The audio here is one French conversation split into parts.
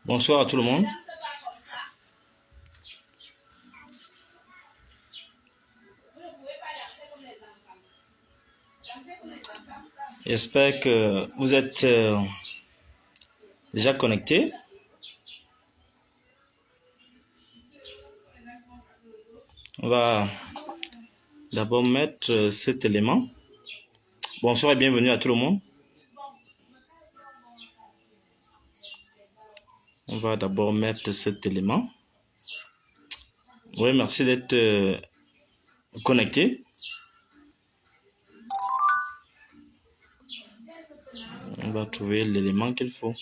Bonsoir à tout le monde. J'espère que vous êtes déjà connectés. On va d'abord mettre cet élément. Bonsoir et bienvenue à tout le monde. On va d'abord mettre cet élément. Oui, merci d'être connecté. On va trouver l'élément qu'il faut.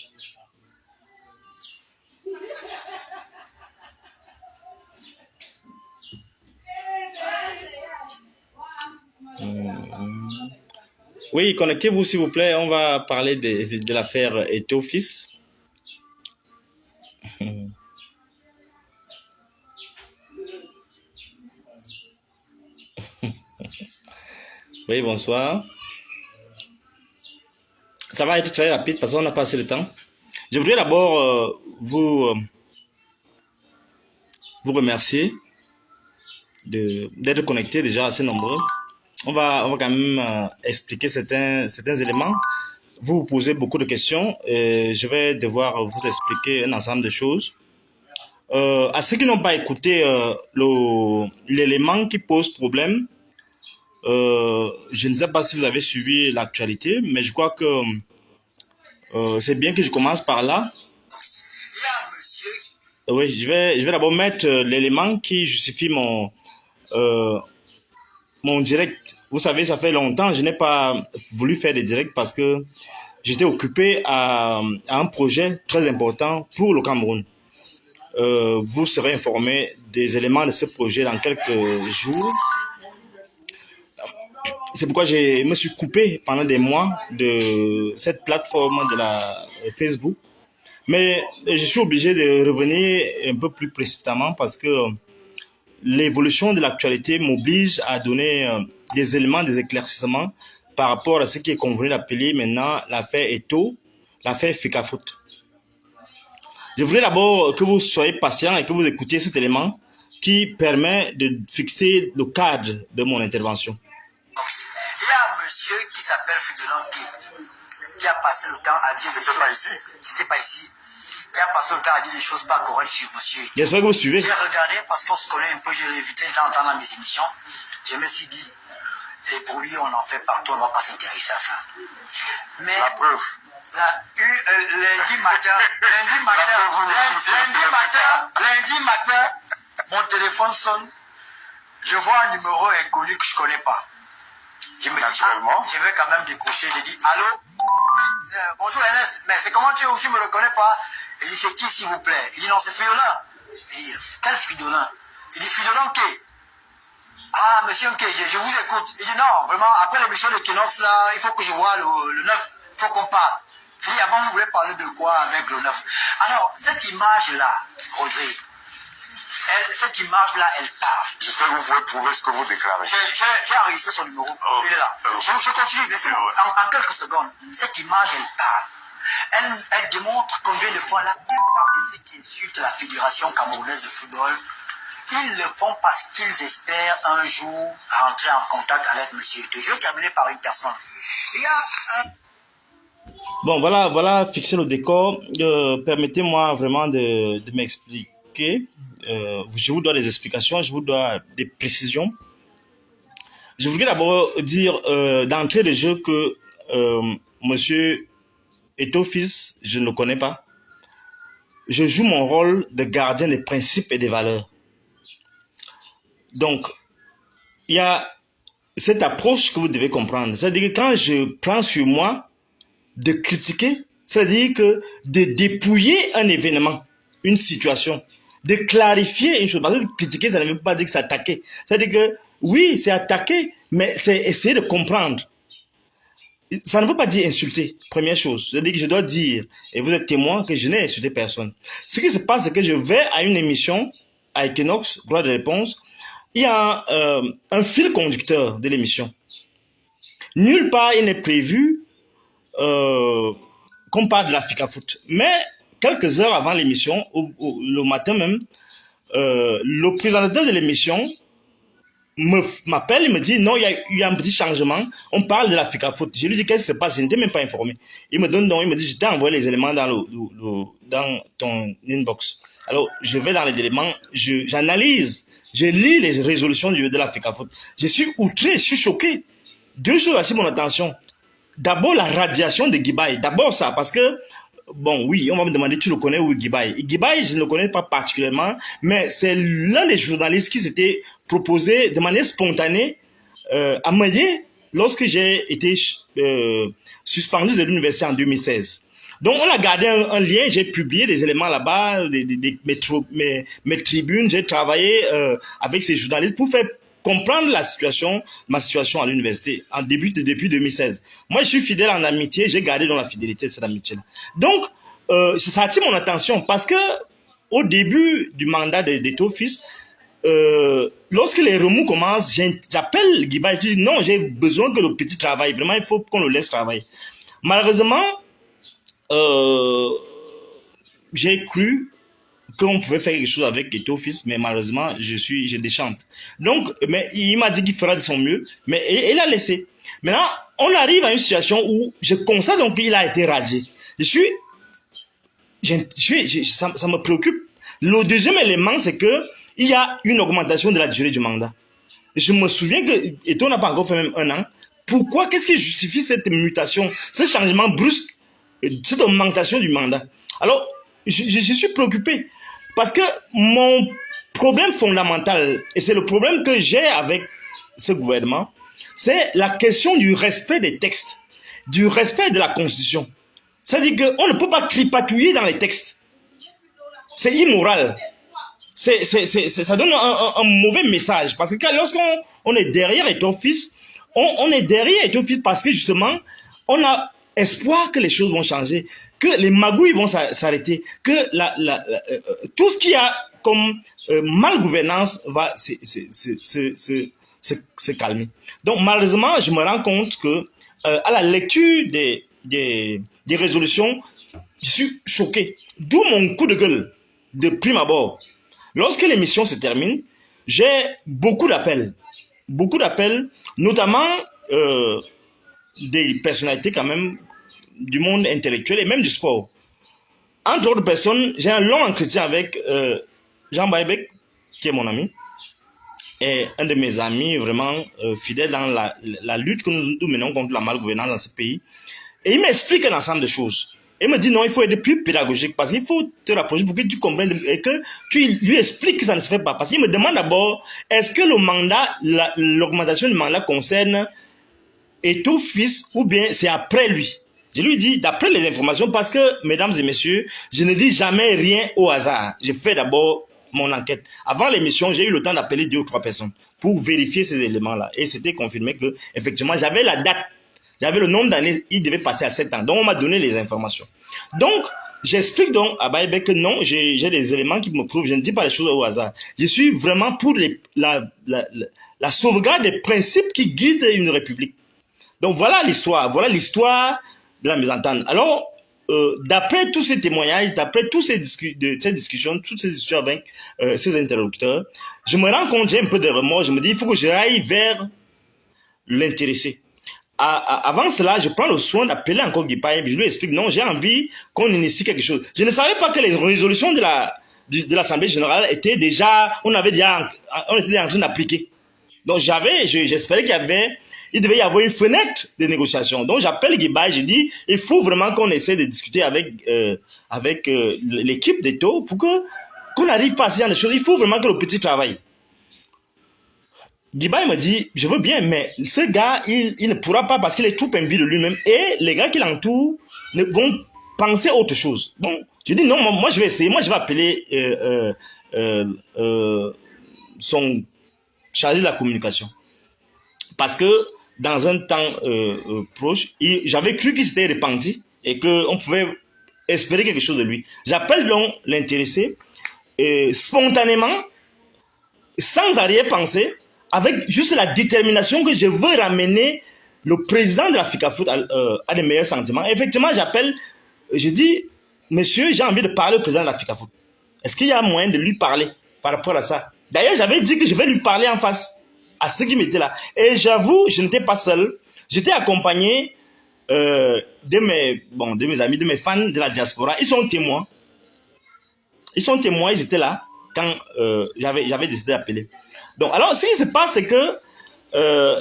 Oui, connectez-vous s'il vous plaît. On va parler de l'affaire Ethofis. Oui, bonsoir. Ça va être très rapide parce qu'on n'a pas assez de temps. Je voudrais d'abord vous remercier d'être connectés déjà assez nombreux. On va quand même expliquer certains éléments. Vous posez beaucoup de questions et je vais devoir vous expliquer un ensemble de choses. À ceux qui n'ont pas écouté l'élément qui pose problème, je ne sais pas si vous avez suivi l'actualité, mais je crois que c'est bien que je commence par là. Oui, je vais d'abord mettre l'élément qui justifie mon direct. Vous savez, ça fait longtemps, je n'ai pas voulu faire des directs parce que j'étais occupé à un projet très important pour le Cameroun. Vous serez informé des éléments de ce projet dans quelques jours. C'est pourquoi je me suis coupé pendant des mois de cette plateforme de la Facebook. Mais je suis obligé de revenir un peu plus précipitamment parce que l'évolution de l'actualité m'oblige à donner des éléments, des éclaircissements par rapport à ce qui est convenu d'appeler maintenant l'affaire Eto, l'affaire Fecafoot. Je voulais d'abord que vous soyez patient et que vous écoutiez cet élément qui permet de fixer le cadre de mon intervention. Il y a un monsieur qui s'appelle Fridolin qui a passé le temps à dire... C'était pas ici. Qui a passé le temps à dire des choses pas correctes sur monsieur. J'espère que vous suivez. J'ai regardé parce qu'on se connaît un peu, j'ai évité de temps en temps dans mes émissions. Je me suis dit, les bruits, on en fait partout, on ne va pas s'intéresser à ça. Mais... La preuve. Lundi matin, mon téléphone sonne. Je vois un numéro inconnu que je ne connais pas. Je me dis, je vais quand même décrocher. Je dis, allô? Oui, bonjour Ernest, mais c'est comment tu ne me reconnais pas? Il dit, c'est qui s'il vous plaît? Il dit, non, c'est Fridolin. Il dit, quel Fridolin? Il dit, Fridolin K. Ah, monsieur K, je vous écoute. Il dit, non, vraiment, après l'émission de Kinox, là, il faut que je vois le 9. Il faut qu'on parle. Il dit, ah bon, vous voulez parler de quoi avec le 9? Alors, cette image-là, Rodrigue, cette image-là, elle parle. J'espère que vous pouvez prouver ce que vous déclarez. J'ai enregistré son numéro. Il est là. Je continue. Laissez-moi. En quelques secondes. Cette image, elle parle. Elle démontre combien de fois la plupart de ceux qui insultent la Fédération camerounaise de football, ils le font parce qu'ils espèrent un jour entrer en contact avec monsieur. Je vais terminer par une personne. Il y a un... Bon, voilà, fixer le décor. Permettez-moi vraiment de m'expliquer. Je vous dois des explications, je vous dois des précisions. Je voudrais d'abord dire d'entrée de jeu que monsieur Ethofis, je ne le connais pas. Je joue mon rôle de gardien des principes et des valeurs. Donc, il y a cette approche que vous devez comprendre. C'est-à-dire que quand je prends sur moi de critiquer, c'est-à-dire que de dépouiller un événement, une situation, de clarifier une chose. Parce que critiquer, ça ne veut pas dire que c'est attaquer. C'est-à-dire que, oui, c'est attaquer, mais c'est essayer de comprendre. Ça ne veut pas dire insulter, première chose. C'est-à-dire que je dois dire, et vous êtes témoin, que je n'ai insulté personne. Ce qui se passe, c'est que je vais à une émission, à Equinox, droit de réponse, il y a un fil conducteur de l'émission. Nulle part, il n'est prévu qu'on parle de la Fecafoot. Mais quelques heures avant l'émission, le matin même, le présentateur de l'émission m'appelle, il me dit non, il y a eu un petit changement, on parle de la FICAFOOT. Je lui dis qu'est-ce qui se passe, je n'étais même pas informé. Il me donne donc, il me dit je t'ai envoyé les éléments dans ton inbox. Alors je vais dans les éléments, j'analyse, je lis les résolutions de la FICAFOOT. Je suis outré, je suis choqué. Deux choses attirent mon attention. D'abord la radiation de Guibaï, d'abord ça, parce que bon, oui, on va me demander, tu le connais où Guibaï? Guibaï, je ne le connais pas particulièrement, mais c'est l'un des journalistes qui s'était proposé de manière spontanée à m'aider lorsque j'ai été suspendu de l'université en 2016. Donc, on a gardé un lien, j'ai publié des éléments là-bas, mes tribunes, j'ai travaillé avec ces journalistes pour faire comprendre ma situation à l'université, depuis 2016. Moi, je suis fidèle en amitié, j'ai gardé dans la fidélité de cette amitié-là. Donc, ça attire mon attention parce que au début du mandat d'Étofis, lorsque les remous commencent, j'appelle Guiba et je dis non, j'ai besoin que le petit travaille. Vraiment, il faut qu'on le laisse travailler. Malheureusement, j'ai cru qu'on pouvait faire quelque chose avec Étofis, mais malheureusement, je déchante. Donc, mais il m'a dit qu'il fera de son mieux, mais il a laissé. Maintenant, on arrive à une situation où je constate donc qu'il a été radié. Ça me préoccupe. Le deuxième élément, c'est que il y a une augmentation de la durée du mandat. Je me souviens que Eto n'a pas encore fait même 1 an. Pourquoi? Qu'est-ce qui justifie cette mutation, ce changement brusque, cette augmentation du mandat? Alors, je suis préoccupé. Parce que mon problème fondamental, et c'est le problème que j'ai avec ce gouvernement, c'est la question du respect des textes, du respect de la Constitution. C'est-à-dire qu'on ne peut pas tripatouiller dans les textes. C'est immoral. Ça donne un mauvais message. Parce que lorsqu'on est derrière Étofis, on est derrière Étofis parce que justement, on a espoir que les choses vont changer, que les magouilles vont s'arrêter, que tout ce qu'il y a comme malgouvernance va se calmer. Donc malheureusement, je me rends compte que à la lecture des résolutions, je suis choqué. D'où mon coup de gueule de prime abord. Lorsque l'émission se termine, j'ai beaucoup d'appels, notamment des personnalités quand même du monde intellectuel et même du sport. Entre autres personnes, j'ai un long entretien avec Jean Baïbek, qui est mon ami, et un de mes amis vraiment fidèles dans la lutte que nous menons contre la malgouvernance dans ce pays. Et il m'explique un ensemble de choses. Il me dit non, il faut être plus pédagogique parce qu'il faut te rapprocher pour que tu comprennes et que tu lui expliques que ça ne se fait pas. Parce qu'il me demande d'abord, est-ce que le mandat, l'augmentation du mandat concerne Étofis ou bien c'est après lui? Je lui dis, d'après les informations, parce que, mesdames et messieurs, je ne dis jamais rien au hasard. Je fais d'abord mon enquête. Avant l'émission, j'ai eu le temps d'appeler 2 ou 3 personnes pour vérifier ces éléments-là. Et c'était confirmé que, effectivement, j'avais la date. J'avais le nombre d'années, il devait passer à 7 ans. Donc, on m'a donné les informations. Donc, j'explique donc à Baïbek que non, j'ai des éléments qui me prouvent, je ne dis pas les choses au hasard. Je suis vraiment pour la sauvegarde des principes qui guident une république. Donc, voilà l'histoire de la mésentente. Alors, d'après tous ces témoignages, d'après toutes ces discussions, toutes ces histoires avec ces interlocuteurs, je me rends compte, j'ai un peu de remords, je me dis, il faut que j'aille vers l'intéressé. Avant cela, je prends le soin d'appeler encore Guipaï, je lui explique, non, j'ai envie qu'on initie quelque chose. Je ne savais pas que les résolutions de l'Assemblée générale étaient déjà, on était déjà en train d'appliquer. Donc j'espérais il devait y avoir une fenêtre de négociation. Donc j'appelle Guibaï, je dis, il faut vraiment qu'on essaie de discuter avec l'équipe d'Eto pour qu'on arrive pas à ce genre de choses. Il faut vraiment que le petit travaille. Guibaï me dit, je veux bien, mais ce gars, il ne pourra pas parce qu'il est trop imbu de lui-même et les gars qui l'entourent vont penser autre chose. Bon, je dis non, moi je vais essayer, moi je vais appeler son chargé de la communication. Parce que dans un temps proche, j'avais cru qu'il s'était repenti et qu'on pouvait espérer quelque chose de lui. J'appelle donc l'intéressé spontanément, sans arrière-pensée, avec juste la détermination que je veux ramener le président de la FICAFOOT à des meilleurs sentiments. Effectivement, j'appelle, je dis, monsieur, j'ai envie de parler au président de la FICAFOOT. Est-ce qu'il y a moyen de lui parler par rapport à ça? D'ailleurs, j'avais dit que je vais lui parler en face à ceux qui m'étaient là. Et j'avoue, je n'étais pas seul. J'étais accompagné de mes amis, de mes fans de la diaspora. Ils sont témoins. Ils étaient là quand j'avais décidé d'appeler. Donc, alors, ce qui se passe, c'est que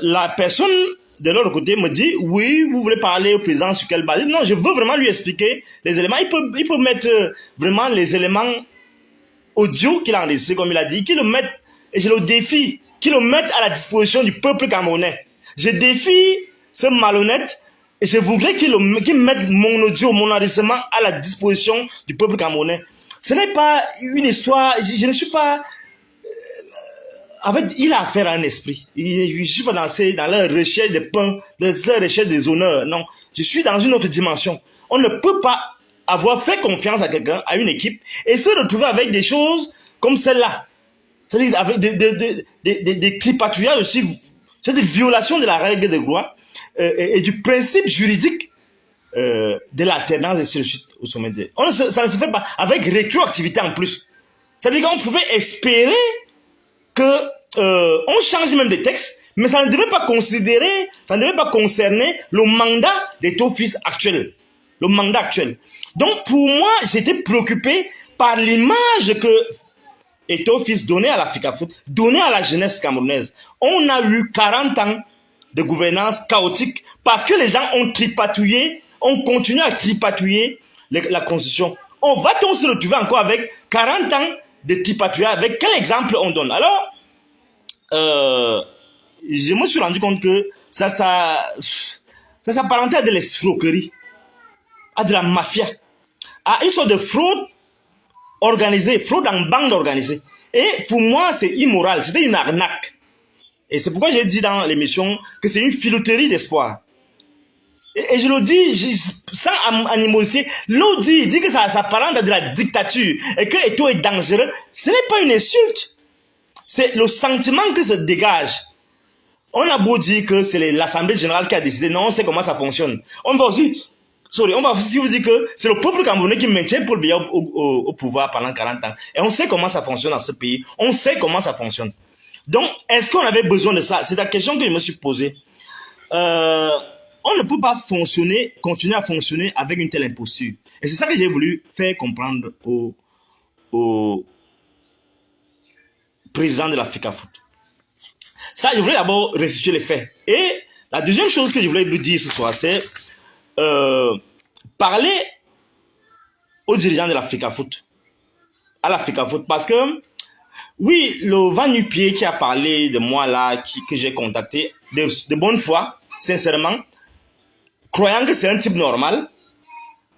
la personne de l'autre côté me dit, oui, vous voulez parler au président sur quelle base? Non, je veux vraiment lui expliquer les éléments. Il peut mettre vraiment les éléments audio qu'il a enregistré, comme il a dit, qu'il le mette, et je le défie, qu'il le mette à la disposition du peuple camerounais. Je défie ce malhonnête, et je voudrais qu'il mette mon audio, mon enregistrement à la disposition du peuple camerounais. Ce n'est pas une histoire, je ne suis pas... En fait, il a affaire à un esprit. Je ne suis pas dans la recherche des pains, dans la recherche des honneurs. Non, je suis dans une autre dimension. On ne peut pas avoir fait confiance à quelqu'un, à une équipe, et se retrouver avec des choses comme celle-là. C'est-à-dire avec des tripatouillages aussi. C'est des violations de la règle de droit et du principe juridique de l'alternance et ainsi de suite au sommet de... Ça ne se fait pas avec rétroactivité en plus. C'est-à-dire qu'on pouvait espérer que on change même des textes, mais ça ne devait pas concerner le mandat d'Eto-Fils actuel. Le mandat actuel. Donc pour moi, j'étais préoccupé par l'image que Eto-Fils donnait à la FICAFOOT, donnait à la jeunesse camerounaise. On a eu 40 ans de gouvernance chaotique parce que les gens ont tripatouillé, ont continué à tripatouiller la Constitution. On va-t-on se retrouver encore avec 40 ans de tripatouillage? Avec quel exemple on donne? Alors, je me suis rendu compte que ça s'apparentait à de l'escroquerie, à de la mafia, à une sorte de fraude organisée, fraude en bande organisée. Et pour moi, c'est immoral, c'était une arnaque. Et c'est pourquoi j'ai dit dans l'émission que c'est une filouterie d'espoir. Et je le dis sans animosité. L'autre dit que ça s'apparente à de la dictature et que Eto est dangereux. Ce n'est pas une insulte. C'est le sentiment que se dégage. On a beau dire que c'est l'Assemblée générale qui a décidé. Non, on sait comment ça fonctionne. On va aussi vous dire que c'est le peuple camerounais qui maintient Paul Biya au pouvoir pendant 40 ans. Et on sait comment ça fonctionne dans ce pays. On sait comment ça fonctionne. Donc, est-ce qu'on avait besoin de ça? C'est la question que je me suis posée. On ne peut pas continuer à fonctionner avec une telle imposture. Et c'est ça que j'ai voulu faire comprendre au président de la FICAFOOT. Ça, je voulais d'abord restituer les faits. Et la deuxième chose que je voulais vous dire ce soir, c'est parler aux dirigeants de la FICAFOOT. À la FICAFOOT. Parce que, oui, le Van Nupier qui a parlé de moi là, que j'ai contacté, de bonne foi, sincèrement, croyant que c'est un type normal,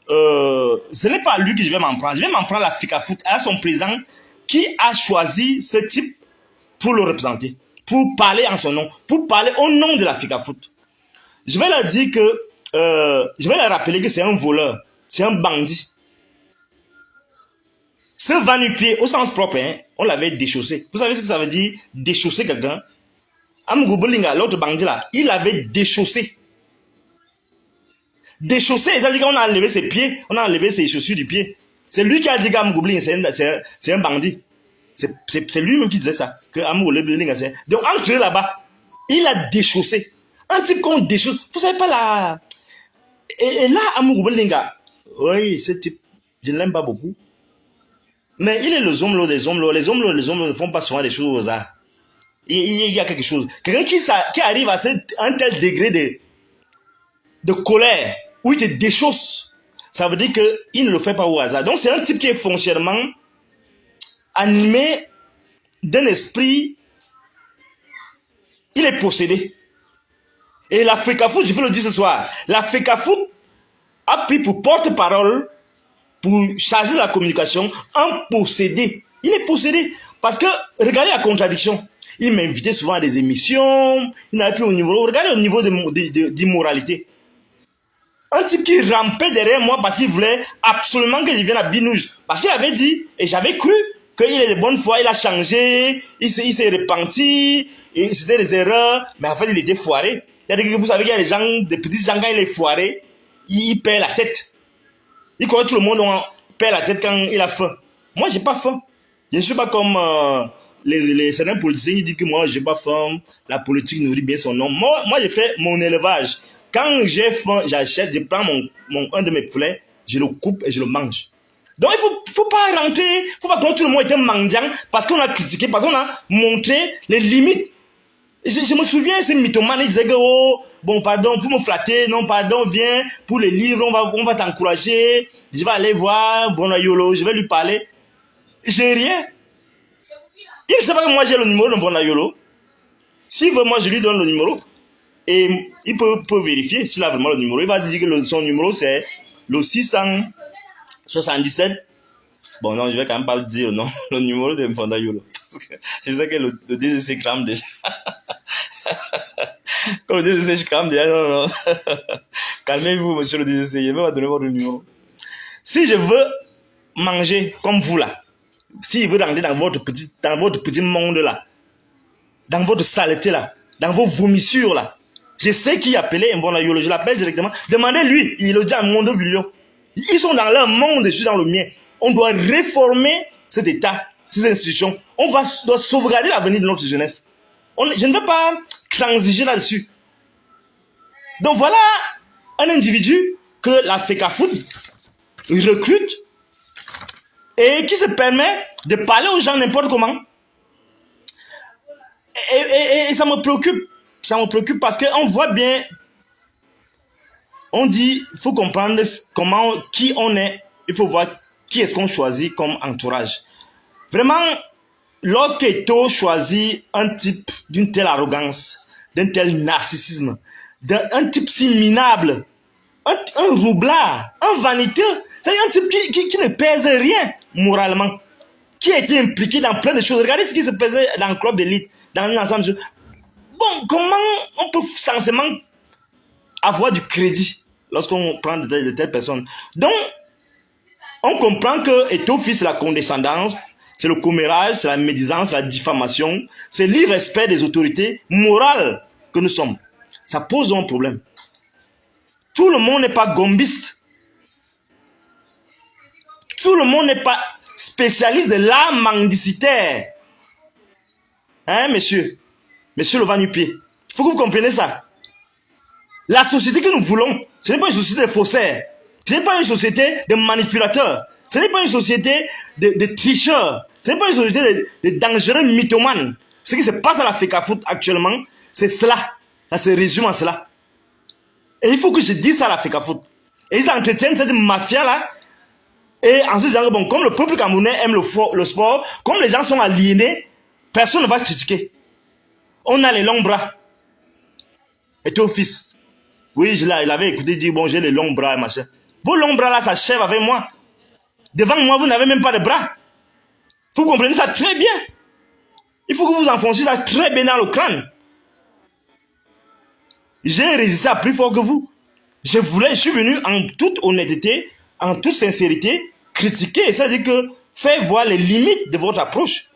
ce n'est pas lui que je vais m'en prendre. Je vais m'en prendre à la FICAFOOT, à son président qui a choisi ce type pour le représenter, pour parler en son nom, pour parler au nom de la FICAFOOT. Je vais leur dire que, je vais leur rappeler que c'est un voleur, c'est un bandit. Ce Van Nupier, au sens propre, hein, on l'avait déchaussé. Vous savez ce que ça veut dire, déchausser quelqu'un? Amugoubelinga, l'autre bandit là, il avait déchaussé. Déchaussé, c'est-à-dire qu'on a enlevé ses pieds, on a enlevé ses chaussures du pied. C'est lui qui a dit qu'Amugoubelinga, c'est un bandit. C'est lui-même qui disait ça. Que Amugoubelinga, c'est... Donc, entre là-bas, il a déchaussé. Un type qu'on déchausse. Vous savez pas là... Et là, Amugoubelinga, oui, ce type, je ne l'aime pas beaucoup. Mais il est le zomblo des zomblos. Les zomblos ne font pas souvent des choses au hasard. Il y a quelque chose. Quelqu'un qui arrive à un tel degré de colère, où il te déchausse, ça veut dire qu'il ne le fait pas au hasard. Donc c'est un type qui est foncièrement animé d'un esprit, il est possédé. Et la FICAFOOT, je peux le dire ce soir, la FICAFOOT a pris pour porte-parole, pour charger de la communication, un possédé. Il est possédé. Parce que, regardez la contradiction. Il m'invitait souvent à des émissions, il n'avait plus au niveau. Regardez le niveau d'immoralité. Un type qui rampait derrière moi parce qu'il voulait absolument que je vienne à Binouge. Parce qu'il avait dit, et j'avais cru, qu'il est de bonne foi, il a changé, il s'est repenti, c'était des erreurs, mais en fait il était foiré. Vous savez qu'il y a des gens, des petits gens, quand il est foiré, il perd la tête. Il croit que tout le monde perd la tête quand il a faim. Moi, j'ai pas faim. Je ne suis pas comme certains politiciens qui disent que moi, j'ai pas faim. La politique nourrit bien son homme. Moi, j'ai fait mon élevage. Quand j'ai faim, j'achète, je prends un de mes poulets, je le coupe et je le mange. Donc, il faut pas rentrer, faut pas que tout le monde était mendiant parce qu'on a critiqué, parce qu'on a montré les limites. Je me souviens, ces mythomanes, ils disaient que, oh, bon, pardon, pour me flatter, non, pardon, viens, pour les livres, on va t'encourager, je vais aller voir Vonayolo, je vais lui parler. J'ai rien. Il ne sait pas que moi j'ai le numéro de Vonayolo. S'il veut, moi je lui donne le numéro. Et il peut vérifier s'il a vraiment le numéro. Il va dire que son numéro c'est le 677. Bon, non, je vais quand même pas dire non, le numéro de Vonayolo. Je sais que le DCC crame déjà. Quand le DCC crame déjà, non. Calmez-vous, monsieur le DCC, je vais vous donner votre numéro. Si je veux manger comme vous là, si je veux rentrer dans votre petit monde là, dans votre saleté là, dans vos vomissures là, je sais qui appeler Mvonayolo, je l'appelle directement. Demandez-lui, il est déjà un monde violent. Ils sont dans leur monde, je suis dans le mien. On doit réformer cet État, ces institutions. Doit sauvegarder l'avenir de notre jeunesse. Je ne veux pas transiger là-dessus. Donc voilà un individu que la FECAFOOT recrute et qui se permet de parler aux gens n'importe comment. Et ça me préoccupe. Ça me préoccupe parce qu'on voit bien, on dit, il faut comprendre qui on est, il faut voir qui est-ce qu'on choisit comme entourage. Vraiment, lorsque Eto'o choisit un type d'une telle arrogance, d'un tel narcissisme, d'un type si minable, un roublard, un vaniteux, c'est-à-dire un type qui ne pèse rien moralement, qui a été impliqué dans plein de choses. Regardez ce qui se faisait dans le club d'élite, dans un ensemble de choses. Bon, comment on peut censément avoir du crédit lorsqu'on prend de telles personnes? Donc, on comprend que Eto'o c'est la condescendance, c'est le commérage, c'est la médisance, la diffamation, c'est l'irrespect des autorités morales que nous sommes. Ça pose un problème. Tout le monde n'est pas gombiste. Tout le monde n'est pas spécialiste de l'art mendicitaire. Hein, monsieur? Monsieur le va-nu-pied. Il faut que vous compreniez ça. La société que nous voulons, ce n'est pas une société de faussaires. Ce n'est pas une société de manipulateurs. Ce n'est pas une société de tricheurs. Ce n'est pas une société de dangereux mythomanes. Ce qui se passe à la FECAFOOT actuellement, c'est cela. Ça se résume à cela. Et il faut que je dise ça à la FECAFOOT. Et ils entretiennent cette mafia-là. Et ensuite, bon, comme le peuple camerounais aime le sport, comme les gens sont aliénés, personne ne va critiquer. On a les longs bras. Et ton fils. Oui, il avait écouté dire, bon, j'ai les longs bras, machin. Vos longs bras là, ça chèvre avec moi. Devant moi, vous n'avez même pas de bras. Il faut que vous compreniez ça très bien. Il faut que vous enfonciez ça très bien dans le crâne. J'ai résisté à plus fort que vous. Je suis venu en toute honnêteté, en toute sincérité, critiquer. C'est-à-dire que faire voir les limites de votre approche.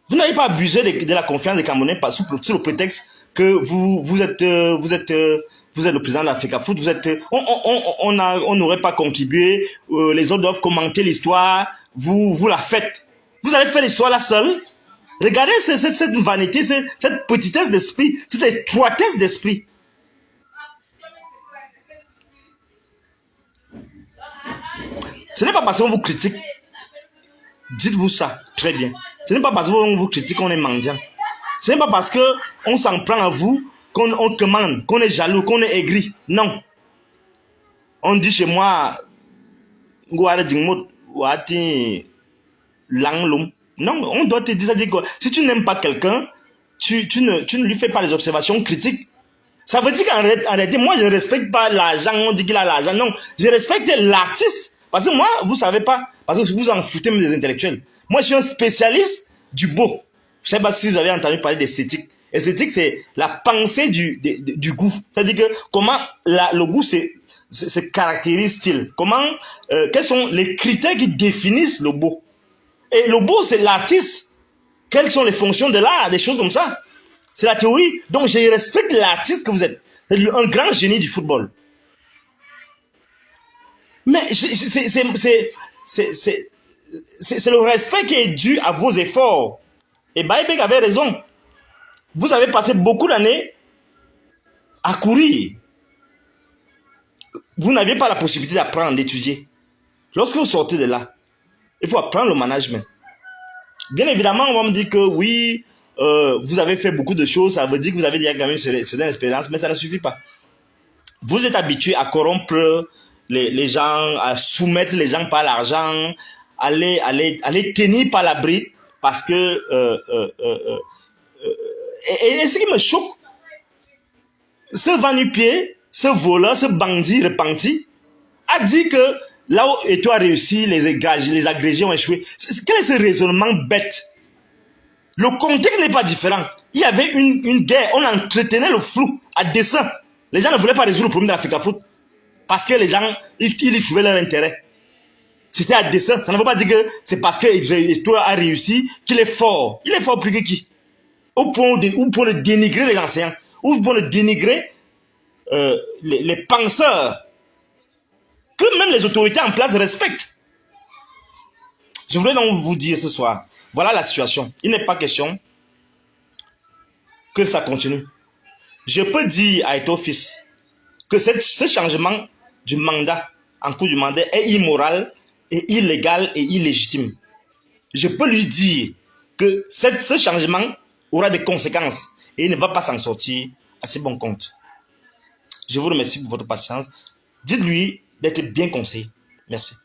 Vous n'avez pas abusé de la confiance des Camerounais sous le prétexte que vous êtes le président de la FECAFOOT, on n'aurait pas contribué, les autres doivent commenter l'histoire, vous la faites. Vous allez faire l'histoire là seul. Regardez cette vanité, cette petitesse d'esprit, cette étroitesse d'esprit. Ce n'est pas parce qu'on vous critique. Dites-vous ça très bien. Ce n'est pas parce qu'on vous critique qu'on est mendiant. Ce n'est pas parce qu'on s'en prend à vous qu'on commande, qu'on est jaloux, qu'on est aigri. Non. On dit chez moi, non, on doit te dire, que si tu n'aimes pas quelqu'un, tu ne lui fais pas des observations critiques. Ça veut dire qu'en réalité, moi, je ne respecte pas l'argent, on dit qu'il a l'argent. Non, je respecte l'artiste. Parce que moi, vous ne savez pas, parce que vous en foutez même des intellectuels. Moi, je suis un spécialiste du beau. Je ne sais pas si vous avez entendu parler d'esthétique. Esthétique, c'est la pensée du goût. C'est-à-dire que comment le goût se caractérise-t-il? Comment, quels sont les critères qui définissent le beau? Et le beau, c'est l'artiste. Quelles sont les fonctions de l'art? Des choses comme ça. C'est la théorie. Donc, je respecte l'artiste que vous êtes. C'est un grand génie du football. Mais c'est le respect qui est dû à vos efforts. Et Baïbek avait raison. Vous avez passé beaucoup d'années à courir. Vous n'aviez pas la possibilité d'apprendre, d'étudier. Lorsque vous sortez de là, il faut apprendre le management. Bien évidemment, on va me dire que oui, vous avez fait beaucoup de choses, ça veut dire que vous avez déjà gagné une certaine expérience, mais ça ne suffit pas. Vous êtes habitué à corrompre les gens, à soumettre les gens par l'argent, à les tenir par la bride, parce que... et ce qui me choque, ce va-nu-pied, ce voleur, ce bandit repenti, a dit que là où Eto'o a réussi, les agrégés ont échoué. Quel est ce raisonnement bête? Le contexte n'est pas différent. Il y avait une guerre, on entretenait le flou à dessein. Les gens ne voulaient pas résoudre le problème de l'Africafoot parce que les gens, ils y trouvaient leur intérêt. C'était à dessein. Ça ne veut pas dire que c'est parce que Eto'o a réussi qu'il est fort. Il est fort plus que qui? Au point de dénigrer les enseignants, au point de dénigrer les penseurs que même les autorités en place respectent. Je voulais donc vous dire ce soir, voilà la situation. Il n'est pas question que ça continue. Je peux dire à Eto'o fils que ce changement du mandat, en cours du mandat, est immoral, et illégal et illégitime. Je peux lui dire que ce changement aura des conséquences et il ne va pas s'en sortir à ses bons comptes. Je vous remercie pour votre patience. Dites-lui d'être bien conseillé. Merci.